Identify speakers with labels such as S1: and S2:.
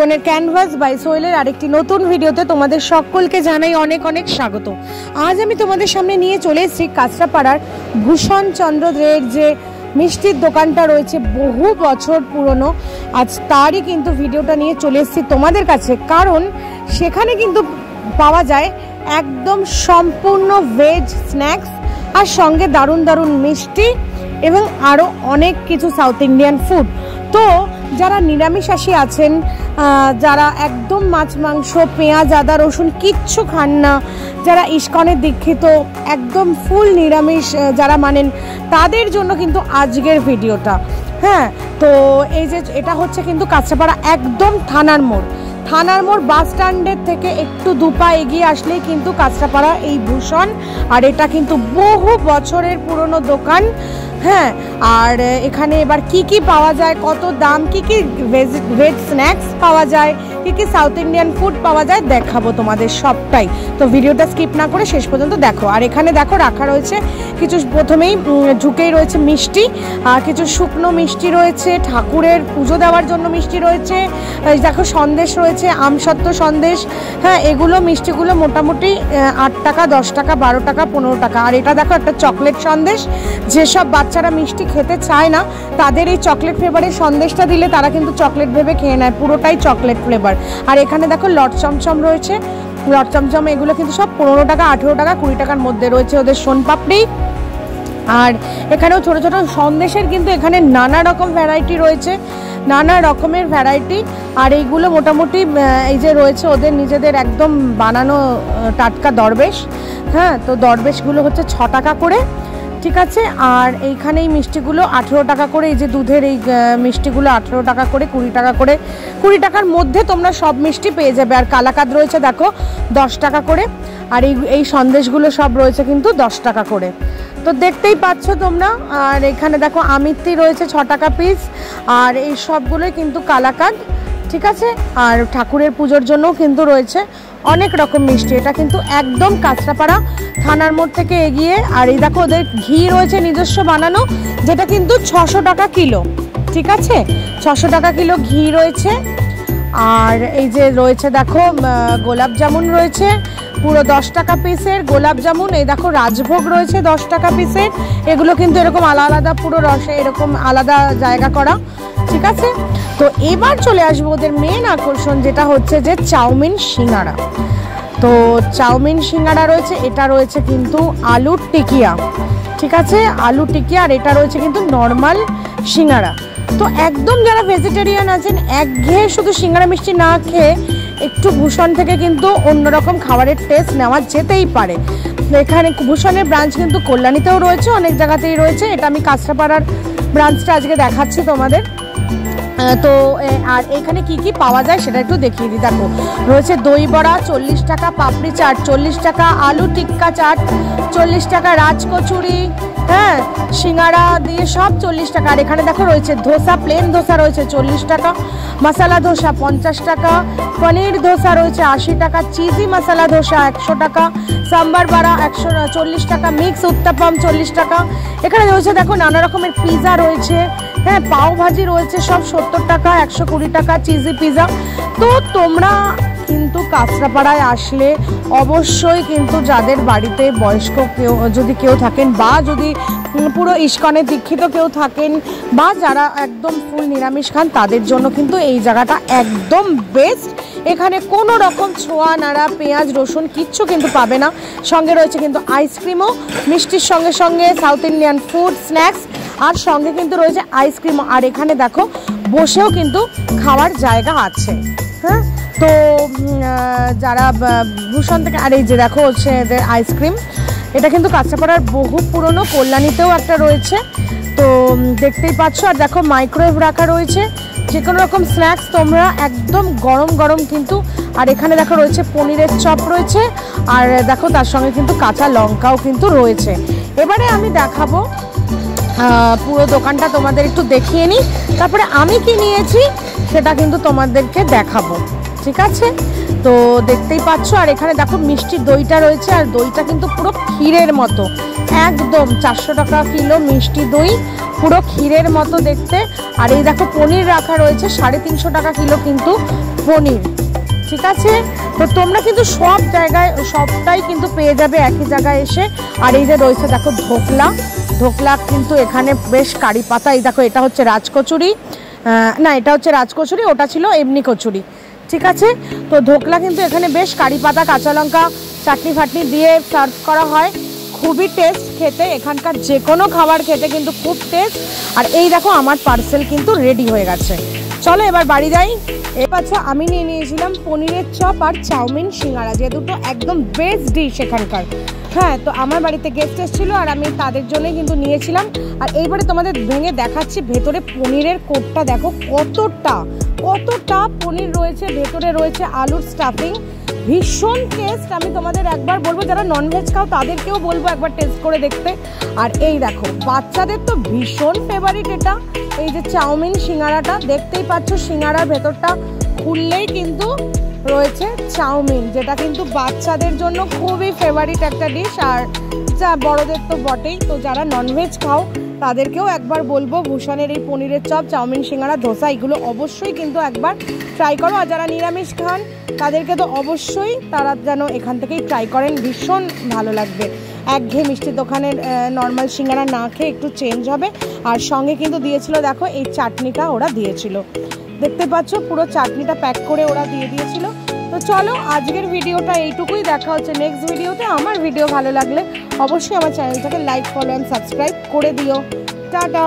S1: Canvas by সোহেলের আরেকটি নতুন ভিডিওতে তোমাদের সকলকে জানাই অনেক অনেক স্বাগত। আজ আমি তোমাদের সামনে নিয়ে চলে এসেছি কাঁচরাপাড়ার ভূষণ চন্দ্র দের যে মিষ্টির দোকানটা রয়েছে, বহু বছর পুরনো। আজ তারই কিন্তু ভিডিওটা নিয়ে চলে এসেছি তোমাদের কাছে, কারণ সেখানে কিন্তু পাওয়া যায় একদম সম্পূর্ণ ভেজ স্ন্যাক্স আর সঙ্গে দারুণ দারুণ মিষ্টি এবং আরও অনেক কিছু সাউথ ইন্ডিয়ান ফুড। তো যারা নিরামিষাশী আছেন, যারা একদম মাছ মাংস পেঁয়াজ আদা রসুন কিচ্ছু খান না, যারা ইস্কনের দীক্ষিত একদম ফুল নিরামিষ যারা মানেন, তাদের জন্য কিন্তু আজকের ভিডিওটা। হ্যাঁ, তো এই যে এটা হচ্ছে কিন্তু কাঁচরাপাড়া একদম থানার মোড় বাস স্ট্যান্ডের থেকে একটু দুপা এগিয়ে আসলেই কিন্তু কাঁচরাপাড়া এই ভূষণ। আর এটা কিন্তু বহু বছরের পুরনো দোকান। হ্যাঁ, আর এখানে এবার কি পাওয়া যায়, কত দাম, কি ভেজ স্ন্যাক্স পাওয়া যায়, কি সাউথ ইন্ডিয়ান ফুড পাওয়া যায় দেখাবো তোমাদের সবটাই। তো ভিডিওটা স্কিপ না করে শেষ পর্যন্ত দেখো। আর এখানে দেখো রাখা রয়েছে কিছু, প্রথমেই ঝুঁকেই রয়েছে মিষ্টি, আর কিছু শুকনো মিষ্টি রয়েছে, ঠাকুরের পুজো দেওয়ার জন্য মিষ্টি রয়েছে। দেখো সন্দেশ রয়েছে, আমসত্ত্ব সন্দেশ। হ্যাঁ, এগুলো মিষ্টিগুলো মোটামুটি 8 টাকা, 10 টাকা, 12 টাকা, 15 টাকা। আর এটা দেখো একটা চকলেট সন্দেশ। যেসব বাচ্চারা মিষ্টি খেতে চায় না, তাদের এই চকলেট ফ্লেভারের সন্দেশটা দিলে তারা কিন্তু চকলেট ভেবে খেয়ে নেয়, পুরোটাই চকলেট ফ্লেভার। আর এখানে দেখো লট চমচম রয়েছে, লট চমচম এগুলো কিন্তু সব 15 টাকা, 18 টাকা, 20 টাকার মধ্যে রয়েছে ওদের সোনপাপড়ি। আর এখানেও ছোট ছোট সন্দেশের কিন্তু এখানে নানা রকম ভ্যারাইটি রয়েছে, নানা রকমের ভ্যারাইটি। আর এইগুলো মোটামুটি এই যে রয়েছে ওদের নিজেদের একদম বানানো টাটকা দরবেশ। হ্যাঁ, তো দরবেশগুলো হচ্ছে 6 টাকা করে, ঠিক আছে। আর এইখানে এই মিষ্টিগুলো 18 টাকা করে, এই যে দুধের এই মিষ্টিগুলো 18 টাকা করে, 20 টাকা করে, 20 টাকার মধ্যে তোমরা সব মিষ্টি পেয়ে যাবে। আর কালাকাঁদ রয়েছে দেখো 10 টাকা করে। আর এই সন্দেশগুলো সব রয়েছে কিন্তু 10 টাকা করে, তো দেখতেই পাচ্ছ তোমরা। আর এখানে দেখো আমিত্তি রয়েছে 6 টাকা পিস। আর এই সবগুলোই কিন্তু কালাকাঁদ, ঠিক আছে। আর ঠাকুরের পুজোর জন্যও কিন্তু রয়েছে অনেক রকম মিষ্টি। এটা কিন্তু একদম কাঁচরাপাড়া থানার মোড় থেকে এগিয়ে। আর এই দেখো ওদের ঘি রয়েছে নিজস্ব বানানো, যেটা কিন্তু 600 টাকা কিলো, ঠিক আছে। 600 টাকা কিলো ঘি রয়েছে। আর এই যে রয়েছে দেখো গোলাপ জামুন রয়েছে পুরো 10 টাকা পিসের গোলাপ জামুন। এই দেখো রাজভোগ রয়েছে 10 টাকা পিসের। এগুলো কিন্তু এরকম আলাদা আলাদা পুরো রসে এরকম আলাদা জায়গা করা, ঠিক আছে। তো এবার চলে আসবো ওদের মেন আকর্ষণ, যেটা হচ্ছে যে চাউমিন সিঙ্গাড়া। তো চাউমিন সিঙ্গাড়া রয়েছে, এটা রয়েছে কিন্তু আলুর টিকিয়া, ঠিক আছে, আলু টিকিয়া। আর এটা রয়েছে কিন্তু নর্মাল সিঙ্গাড়া। তো একদম যারা ভেজিটেরিয়ান আছেন, একঘেয়ে শুধু সিঙ্গাড়া মিষ্টি না খেয়ে একটু ভূষণ থেকে কিন্তু অন্যরকম খাবারের টেস্ট নেওয়া যেতেই পারে। এখানে ভূষণের ব্রাঞ্চ কিন্তু কল্যাণীতেও রয়েছে, অনেক জায়গাতেই রয়েছে। এটা আমি কাঁচরাপাড়ার ব্রাঞ্চটা আজকে দেখাচ্ছি তোমাদের। তো আর এখানে কি পাওয়া যায় সেটা একটু দেখিয়ে দিই। দেখো রয়েছে দই বড়া 40 টাকা, পাপড়ি চাট 40 টাকা, আলু টিক্কা চাট 40 টাকা, রাজকচুরি, হ্যাঁ, সিঙ্গাড়া দিয়ে সব 40 টাকা। আর এখানে দেখো রয়েছে ধোসা, প্লেন ধোসা রয়েছে 40 টাকা, মশলা ধোসা 50 টাকা, পনির ধোসা রয়েছে 80 টাকা, চিজি মশলা ধোসা 100 টাকা, সাম্বার বড়া 140 টাকা, মিক্স উত্তাপাম 40 টাকা। এখানে রয়েছে দেখো নানা রকমের পিৎজা রয়েছে, হ্যাঁ, পাও ভাজি রয়েছে সব 70 টাকা, 120 টাকা, চিজি পিৎজা। তো তোমরা কিন্তু কাঁচরাপাড়ায় আসলে অবশ্যই কিন্তু যাদের বাড়িতে বয়স্ক কেউ থাকেন, বা যদি পুরো ইস্কনে দীক্ষিত কেউ থাকেন, বা যারা একদম ফুল নিরামিষ খান, তাদের জন্য কিন্তু এই জায়গাটা একদম বেস্ট। এখানে কোনো রকম ছোঁয়া নাড়া পেঁয়াজ রসুন কিচ্ছু কিন্তু পাবে না। সঙ্গে রয়েছে কিন্তু আইসক্রিমও, মিষ্টির সঙ্গে সঙ্গে সাউথ ইন্ডিয়ান ফুড স্ন্যাক্স, আর সঙ্গে কিন্তু রয়েছে আইসক্রিমও। আর এখানে দেখো বসেও কিন্তু খাওয়ার জায়গা আছে। হ্যাঁ, তো যারা ভূষণ থেকে, আর এই যে দেখো হচ্ছে এদের আইসক্রিম, এটা কিন্তু কাঁচরাপাড়ার বহু পুরনো, কল্যাণীতেও একটা রয়েছে, তো দেখতেই পাচ্ছ। আর দেখো মাইক্রোওয়েভ রাখা রয়েছে, যে কোনো রকম স্ন্যাক্স তোমরা একদম গরম গরম কিন্তু। আর এখানে দেখো রয়েছে পনিরের চপ রয়েছে, আর দেখো তার সঙ্গে কিন্তু কাঁচা লঙ্কাও কিন্তু রয়েছে। এবারে আমি দেখাবো পুরো দোকানটা তোমাদের একটু দেখিয়ে নিই, তারপরে আমি কি নিয়েছি সেটা কিন্তু তোমাদেরকে দেখাবো, ঠিক আছে। তো দেখতেই পাচ্ছ। আর এখানে দেখো মিষ্টি দইটা রয়েছে, আর দইটা কিন্তু পুরো ক্ষীরের মতো, একদম 400 টাকা কিলো মিষ্টি দই। পুরো ক্ষীরের মতো দেখতে। আর এই দেখো পনির রাখা রয়েছে 350 টাকা কিলো কিন্তু পনির, ঠিক আছে। তো তোমরা কিন্তু সব জায়গায় সবটাই কিন্তু পেয়ে যাবে একই জায়গায় এসে। আর এই যে রয়েছে দেখো ধোকলা কিন্তু এখানে বেশ কারি পাতা। এই দেখো এটা হচ্ছে রাজকচুরি, না এটা হচ্ছে রাজকচুরি, ওটা ছিল এমনি কচুরি, ঠিক আছে। তো ধোকলা কিন্তু এখানে বেশ কারি পাতা, কাঁচা লঙ্কা, চাটনি ফাটনি দিয়ে সার্ভ করা হয়। খুবই টেস্ট খেতে, এখানকার যে কোনো খাবার খেতে কিন্তু খুব টেস্ট। আর এই দেখো আমার পার্সেল কিন্তু রেডি হয়ে গেছে, চলো এবার বাড়ি যাই। এবার আমি নিয়ে নিয়েছিলাম পনিরের চপ আর চাউমিন সিঙ্গারা, যে দুটো একদম বেস্ট ডিশ এখানকার। হ্যাঁ, তো আমার বাড়িতে গেস্ট এসেছিলো আর আমি তাদের জন্যই কিন্তু নিয়েছিলাম। আর এইবারে তোমাদের ভেঙে দেখাচ্ছি ভেতরে পনিরের কোটটা, দেখো কতটা পনির রয়েছে, ভেতরে রয়েছে আলুর স্টাফিং, ভীষণ টেস্ট। আমি তোমাদের একবার বলবো যারা ননভেজ খাও তাদেরকেও বলবো একবার টেস্ট করে দেখতে। আর এই দেখো বাচ্চাদের তো ভীষণ ফেভারিট এটা, এই যে চাউমিন সিঙ্গারাটা দেখতেই পাচ্ছ, সিঙ্গারার ভেতরটা খুললেই কিন্তু রয়েছে চাউমিন, যেটা কিন্তু বাচ্চাদের জন্য খুবই ফেভারিট একটা ডিশ, আর যা বড়দের তো বটেই। তো যারা ননভেজ খাও তাদেরকেও একবার বলবো ভূষণের এই পনিরের চপ, চাউমিন, সিঙ্গারা, ধোসা এগুলো অবশ্যই কিন্তু একবার ট্রাই করো। আর যারা নিরামিষ খান তাদেরকে তো অবশ্যই তারা যেন এখান থেকেই ট্রাই করেন, ভীষণ ভালো লাগবে। একঘেয়ে মিষ্টির দোকানের নর্মাল সিঙ্গারা না খেয়ে একটু চেঞ্জ হবে। আর সঙ্গে কিন্তু দিয়েছিল দেখো এই চাটনিটা ওরা দিয়েছিল, দেখতে পাচ্ছ পুরো চাটনিটা প্যাক করে ওরা দিয়ে দিয়েছিল। তো চলো আজকের ভিডিওটা এইটুকুই, দেখা হচ্ছে নেক্সট ভিডিওতে। আমার ভিডিও ভালো লাগলে অবশ্যই আমার চ্যানেলটাকে লাইক, ফলো অ্যান্ড সাবস্ক্রাইব করে দিও। টাটা।